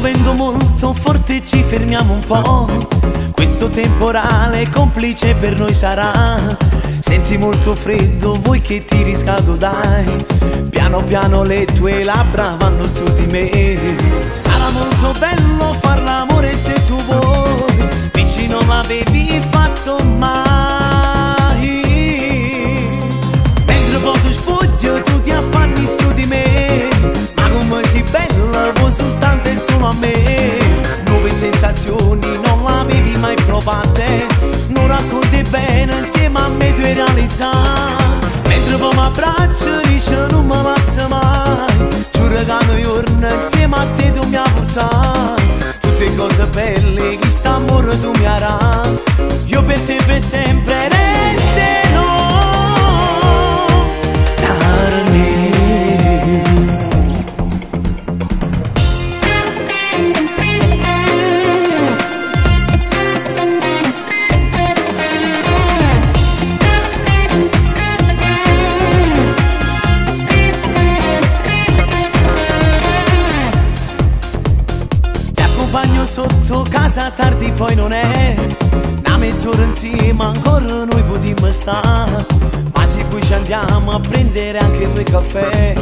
piovendo molto forte, ci fermiamo un po'. Questo temporale complice per noi sarà. Senti molto freddo, vuoi che ti riscaldo dai? Piano piano le tue labbra vanno su di me. Sarà molto bello far l'amore se tu vuoi. Vicino l'avevi fatto mai. Mentre poi tu spoglio tu ti affanni su di me. Ma come sei bella, vuoi soltanto e solo a me. Nuove sensazioni non l'avevi mai provate. Non racconti bene insieme a me tue realizza. Mentre poi mi abbraccio dice non mi passa mai. Giuro che noi giorni insieme a te tu mi hai portato tutte cose belle che sta amore tu mi harà. Io per te per sempre resterò. Sotto casa tardi poi non è una mezz'ora insieme ancora noi potremmo stare. Ma se poi ci andiamo a prendere anche due caffè,